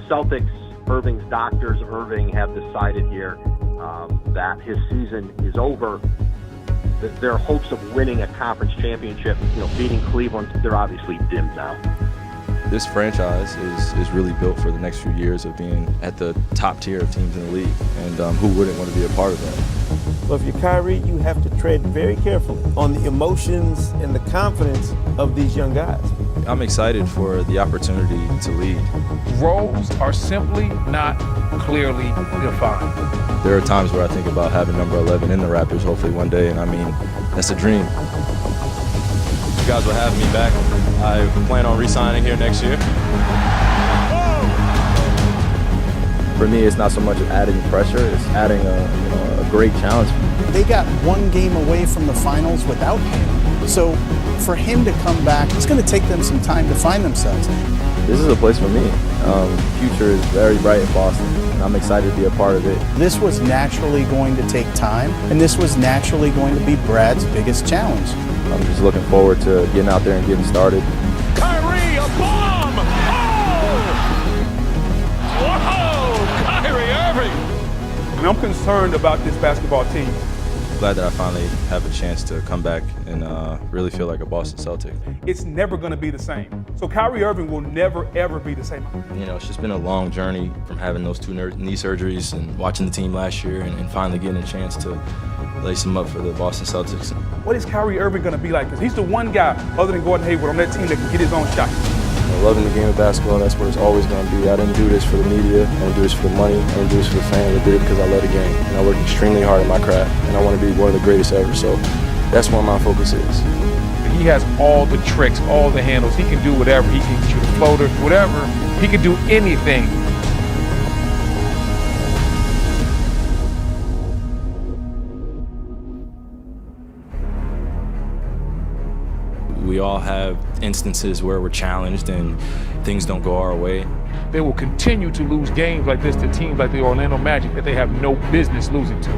Celtics, Irving's doctors, Irving, have decided here that his season is over. Their hopes of winning a conference championship, beating Cleveland, they're obviously dimmed now. This franchise is really built for the next few years of being at the top tier of teams in the league, and who wouldn't want to be a part of that? Well, if you're Kyrie, you have to tread very carefully on the emotions and the confidence of these young guys. I'm excited for the opportunity to lead. Roles are simply not clearly defined. There are times where I think about having number 11 in the Raptors hopefully one day, and I mean, that's a dream. You guys will have me back. I plan on re-signing here next year. For me, it's not so much adding pressure, it's adding a great challenge. They got one game away from the finals without him. So for him to come back, it's going to take them some time to find themselves. This is a place for me. The future is very bright in Boston, and I'm excited to be a part of it. This was naturally going to take time, and this was naturally going to be Brad's biggest challenge. I'm just looking forward to getting out there and getting started. Kyrie, a bomb! Oh! Whoa! Kyrie Irving! And I'm concerned about this basketball team. Glad that I finally have a chance to come back and really feel like a Boston Celtic. It's never going to be the same. So Kyrie Irving will never, ever be the same. It's just been a long journey from having those two knee surgeries and watching the team last year and finally getting a chance to lace them up for the Boston Celtics. What is Kyrie Irving going to be like? Because he's the one guy, other than Gordon Hayward, on that team that can get his own shot. Loving the game of basketball, that's what it's always going to be. I didn't do this for the media, I didn't do this for the money, I didn't do this for the fans, I did it because I love the game. And I work extremely hard at my craft, and I want to be one of the greatest ever, so that's where my focus is. He has all the tricks, all the handles. He can do whatever. He can shoot a floater, whatever. He can do anything. We all have instances where we're challenged and things don't go our way. They will continue to lose games like this to teams like the Orlando Magic that they have no business losing to.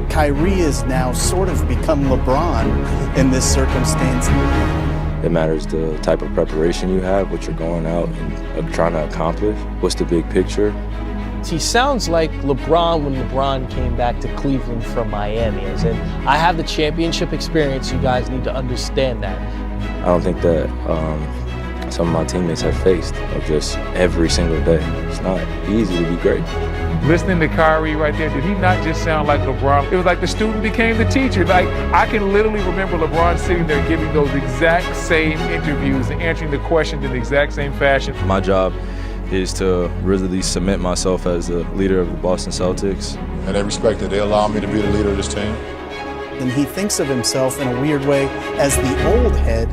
Kyrie has now sort of become LeBron in this circumstance. It matters the type of preparation you have, what you're going out and trying to accomplish. What's the big picture? He sounds like LeBron when LeBron came back to Cleveland from Miami. As in, I have the championship experience, you guys need to understand that. I don't think that some of my teammates have faced of just every single day. It's not easy to be great. Listening to Kyrie right there, did he not just sound like LeBron? It was like the student became the teacher. Like, I can literally remember LeBron sitting there giving those exact same interviews and answering the questions in the exact same fashion. My job is to really cement myself as the leader of the Boston Celtics. And they respect it. They allow me to be the leader of this team. And he thinks of himself in a weird way as the old head.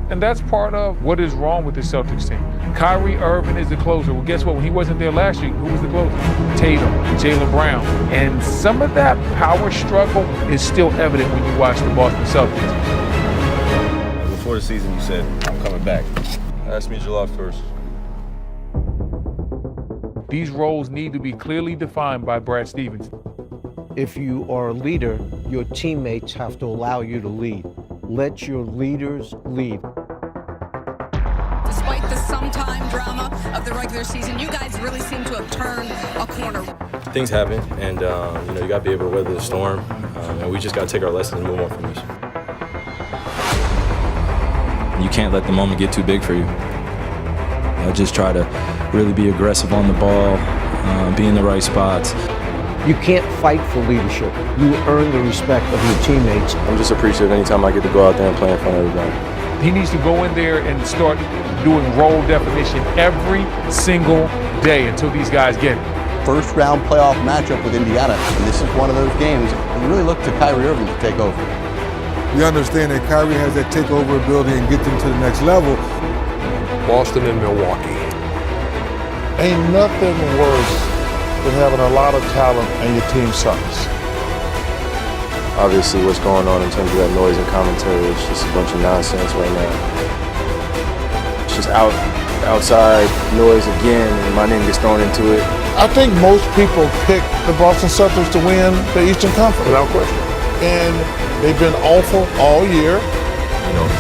And that's part of what is wrong with the Celtics team. Kyrie Irving is the closer. Well, guess what? When he wasn't there last year, who was the closer? Tatum, Jaylen Brown. And some of that power struggle is still evident when you watch the Boston Celtics. Before the season, you said, I'm coming back. Ask me July 1st. These roles need to be clearly defined by Brad Stevens. If you are a leader, your teammates have to allow you to lead. Let your leaders lead. Despite the sometime drama of the regular season, you guys really seem to have turned a corner. Things happen, and you got to be able to weather the storm, and we just got to take our lessons and move on from this. You can't let the moment get too big for you. Just try to really be aggressive on the ball, be in the right spots. You can't fight for leadership. You earn the respect of your teammates. I'm just appreciative anytime I get to go out there and play in front of everybody. He needs to go in there and start doing role definition every single day until these guys get it. First round playoff matchup with Indiana, and this is one of those games we really look to Kyrie Irving to take over. We understand that Kyrie has that takeover ability and get them to the next level. Boston and Milwaukee. Ain't nothing worse than having a lot of talent and your team sucks. Obviously, what's going on in terms of that noise and commentary is just a bunch of nonsense right now. It's just outside noise again, and my name gets thrown into it. I think most people pick the Boston Celtics to win the Eastern Conference. Without question. And they've been awful all year.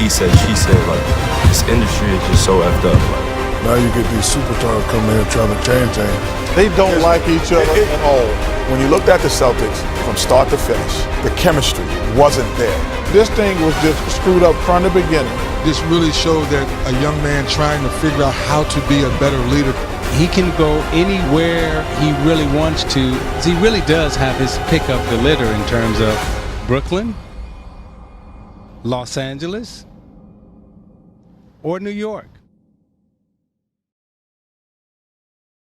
He said, she said, like, this industry is just so effed up. Like, Now you get these superstars coming in trying to change things. They don't like each other at all. When you looked at the Celtics from start to finish, the chemistry wasn't there. This thing was just screwed up from the beginning. This really showed that a young man trying to figure out how to be a better leader. He can go anywhere he really wants to. He really does have his pick of the litter in terms of Brooklyn, Los Angeles, or New York.